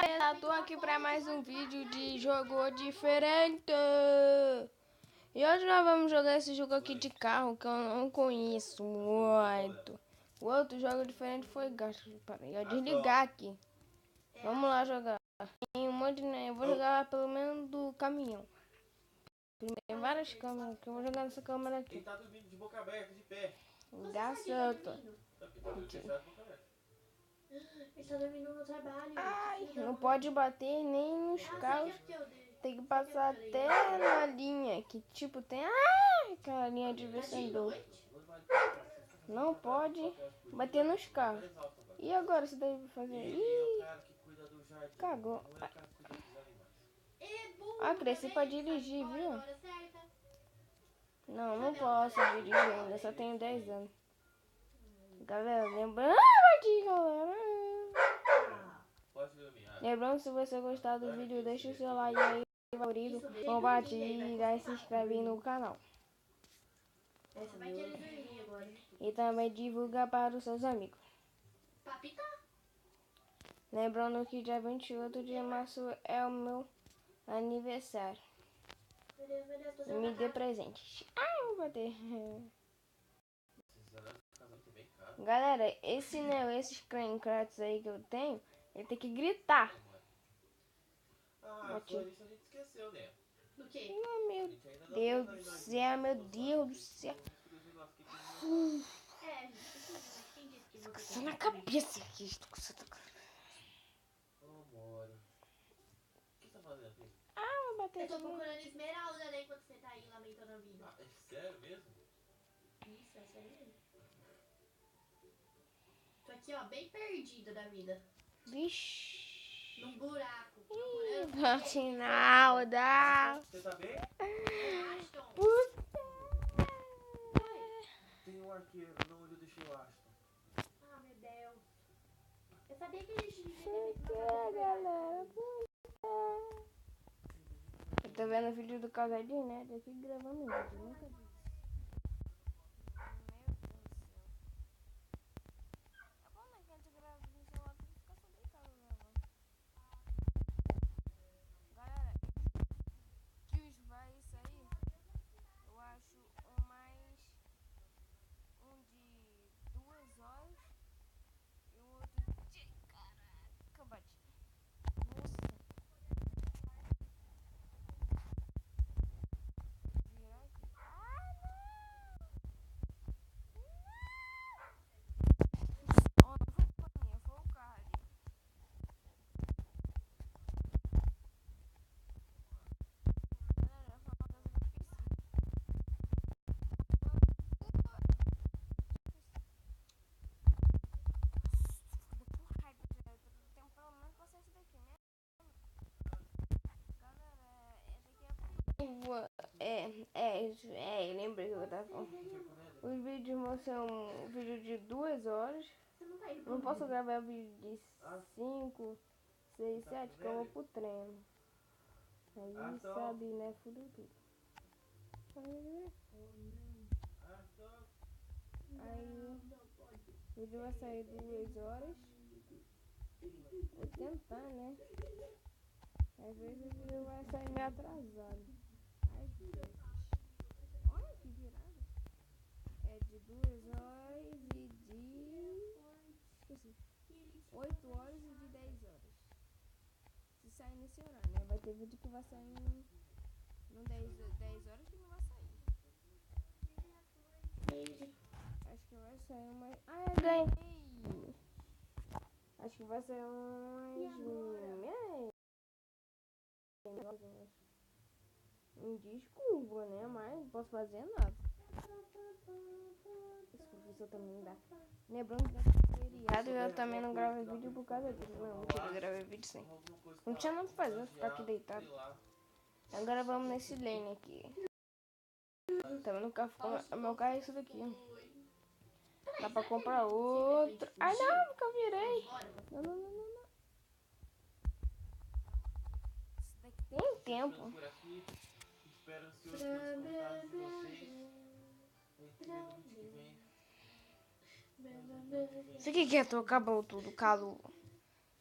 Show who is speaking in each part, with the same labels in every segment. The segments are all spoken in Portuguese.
Speaker 1: galera, tô aqui pra mais um vídeo de jogo diferente. E hoje nós vamos jogar esse jogo aqui de carro que eu não conheço muito. O outro jogo diferente foi gasto. Peraí, eu desligar aqui. Vamos lá jogar. Tem um monte, né? Eu vou jogar pelo menos do caminhão. Tem várias câmeras que eu vou jogar nessa câmera aqui.
Speaker 2: Ele tá dormindo de boca aberta, de pé.
Speaker 1: Gasoto.
Speaker 3: Ele tá dormindo no trabalho.
Speaker 1: Ai, não pode bater nem nos carros. Tem que passar até na linha, que tipo tem aquela linha de vencedor. Não pode bater nos carros. E agora você deve fazer? Ih, cagou. Ah, cresci pra dirigir, viu? Não posso dirigir ainda, só tenho 10 anos. Galera, lembrando aqui, galera. Lembrando, se você gostar do vídeo, deixa o seu like aí, favorito, compartilha e se inscreve no canal. E também divulga para os seus amigos. Lembrando que dia 28 de março é o meu aniversário. Me dê presente. Ah, eu vou bater. Galera, esses Minecrafts aí que eu tenho, ele tem que gritar.
Speaker 2: Ah, só isso a gente esqueceu, né?
Speaker 3: Do quê?
Speaker 1: Oh, meu Deus do céu, meu Deus do céu.
Speaker 3: Quem disse que
Speaker 1: Tô coçando na cabeça aqui.
Speaker 2: Amor. O que você tá fazendo aqui?
Speaker 1: Ah, vou bater
Speaker 3: Eu tô
Speaker 1: aqui.
Speaker 3: procurando esmeralda, né? Enquanto você tá aí lamentando a vida.
Speaker 2: Ah, é sério mesmo?
Speaker 3: Isso, é sério mesmo. Tô aqui, ó, bem perdida da vida.
Speaker 1: Vixe.
Speaker 3: Num buraco.
Speaker 1: Platinalda.
Speaker 2: Você tá bem?
Speaker 3: Ashton.
Speaker 2: Tem um arqueiro, não onde eu deixei o Aston.
Speaker 3: Ah, meu Deus. Eu sabia que a gente devia ter
Speaker 1: Por
Speaker 3: feito
Speaker 1: que,
Speaker 3: uma
Speaker 1: galera? Por quê? Eu tô vendo o vídeo do Casadinho, né? Daqui gravando vídeo. Nunca vi. Lembrei que eu tava falando. Os vídeos mostram um vídeo de 2 horas. Não posso gravar vídeo de 5, 6, 7, que eu vou pro treino. Aí sabe, né? Fudeu tudo. Aí o vídeo vai sair 2 horas. Vou tentar, né? Às vezes o vídeo vai sair meio atrasado. Às vezes. Olha que virada. É de 2 horas e de 8 horas e de 10 horas. Se sair nesse horário, né? Vai ter vídeo que vai sair no 10 horas que não vai sair. Acho que vai sair umas... Ah, eu ganhei! Acho que vai sair desculpa, né? Mas não posso fazer nada. Esse professor também não dá. Lembrando que é feriado, eu também não gravo vídeo por causa disso. Não, mentira, eu gravei vídeo sim. Não tinha nada pra fazer, ficar aqui deitado. Agora vamos nesse lane aqui. Também no carro, meu carro é isso daqui. Dá pra comprar outro. Ai não, nunca virei. Não. Isso daqui tem tempo.
Speaker 2: Espero ansioso pelos contatos de vocês.
Speaker 1: Você que quer trocar tudo, calo?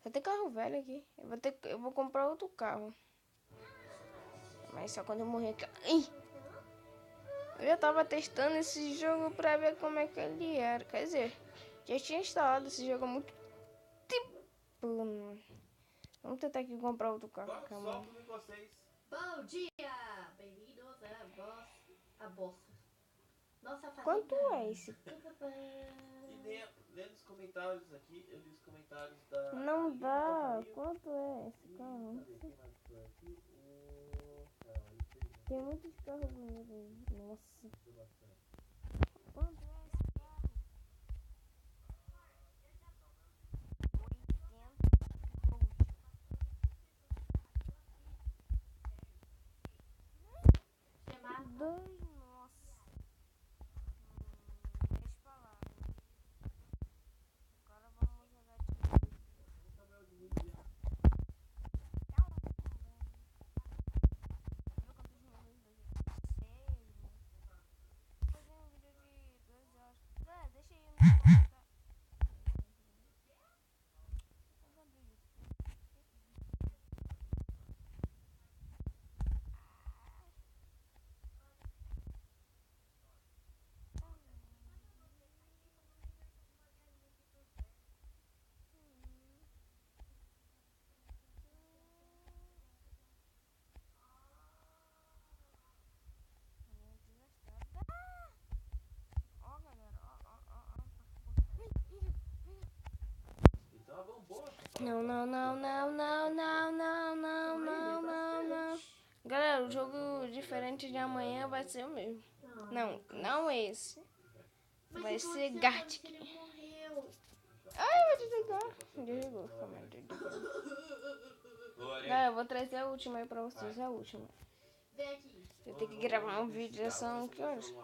Speaker 1: Só tem carro velho aqui. Eu vou comprar outro carro. Mas só quando eu morrer aqui. Ih! Eu já tava testando esse jogo pra ver como é que ele era. Quer dizer, já tinha instalado esse jogo há muito tempo. Vamos tentar aqui comprar outro carro.
Speaker 2: Agora
Speaker 1: Calma
Speaker 2: só
Speaker 1: aí.
Speaker 2: com vocês.
Speaker 3: Bom dia! Bem-vindos a Bossa. Nossa,
Speaker 1: Quanto
Speaker 3: fazenda.
Speaker 1: é esse?
Speaker 2: E lê nos comentários aqui, eu li os comentários da.
Speaker 1: Não
Speaker 2: Aline,
Speaker 1: dá.
Speaker 2: Passarinho.
Speaker 1: Quanto é esse carro?
Speaker 2: Cadê? Quem mais foi aqui? Carol,
Speaker 1: Tem muitos carros bonitos aí. Nossa.
Speaker 2: Gostou bastante.
Speaker 1: Quanto é esse carro? 80 gold.
Speaker 3: Chamar.
Speaker 1: Dois, nossa. Deixa pra lá. Agora vamos jogar de novo.
Speaker 2: Gabriel de Mídia.
Speaker 1: Viu quantos minutos do jogo? 6. Vou fazer um vídeo de 2 horas. Deixa aí no comentário. Ó, galera, ó.
Speaker 2: Então a bomboa.
Speaker 1: Não. Galera, o jogo diferente de amanhã vai ser o mesmo. Não esse.
Speaker 3: Mas
Speaker 1: Vai
Speaker 3: se
Speaker 1: ser
Speaker 3: você
Speaker 1: Gartic.
Speaker 3: que ele morreu.
Speaker 1: Ai, eu vou desligar. Desligou. Calma aí, desligou. Galera, eu vou trazer a última aí pra vocês. A última.
Speaker 3: Vem aqui.
Speaker 1: Eu tenho que gravar um vídeo. Já são que horas?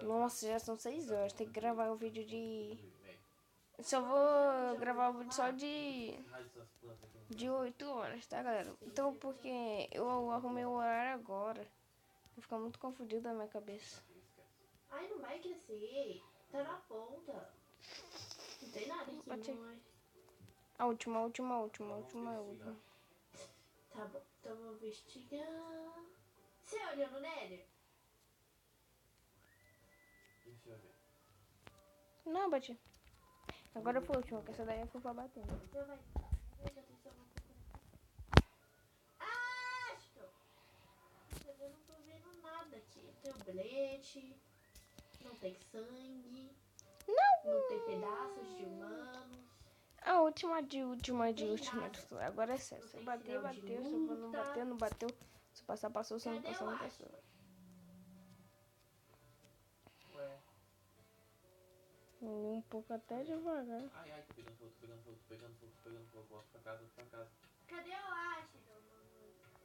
Speaker 1: Nossa, já são 6 horas. Tem que gravar um vídeo de... Só vou gravar o vídeo só de 8 horas, tá, galera? Então, porque eu arrumei o horário agora. Vai ficar muito confundido na minha cabeça.
Speaker 3: Ai, não vai crescer. Tá na ponta. Não tem nada aqui,
Speaker 1: Bate aí.
Speaker 3: mãe.
Speaker 1: A última.
Speaker 3: Tá bom, então vou investigar. Você olhou no Nether?
Speaker 2: Deixa eu ver.
Speaker 1: Não, bati. Agora foi a última, que essa daí eu fui pra bater. Né?
Speaker 3: Então vai. Presta atenção no que eu Acho! Mas eu não tô vendo nada aqui. Não tem oblete. Não tem sangue. Não tem pedaços de humanos.
Speaker 1: A última. Agora é sério. Se bater, bateu. Se não bater, não bateu. Se passar, passou. Se não
Speaker 3: Cadê
Speaker 1: passar,
Speaker 3: o
Speaker 1: não passou.
Speaker 3: astro?
Speaker 2: Ué.
Speaker 1: Um pouco até devagar.
Speaker 2: Ai, tô pegando fogo. Volto pra casa.
Speaker 3: Cadê o astro?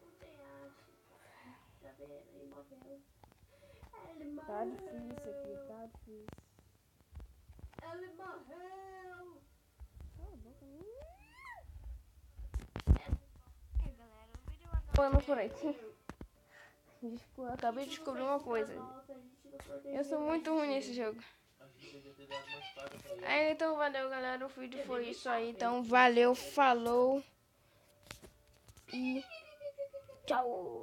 Speaker 3: Não tem astro. Tá vendo? Ele morreu. Ele morreu.
Speaker 1: Tá difícil aqui, tá difícil.
Speaker 3: Ele morreu.
Speaker 1: Cala a boca. Galera, o vídeo vai acabando por aqui. Eu acabei de descobrir uma coisa. Eu sou muito ruim nesse jogo.
Speaker 2: A gente devia ter dado uma espada pra ele.
Speaker 1: Então valeu, galera. O vídeo foi isso aí. Então valeu, falou. E tchau.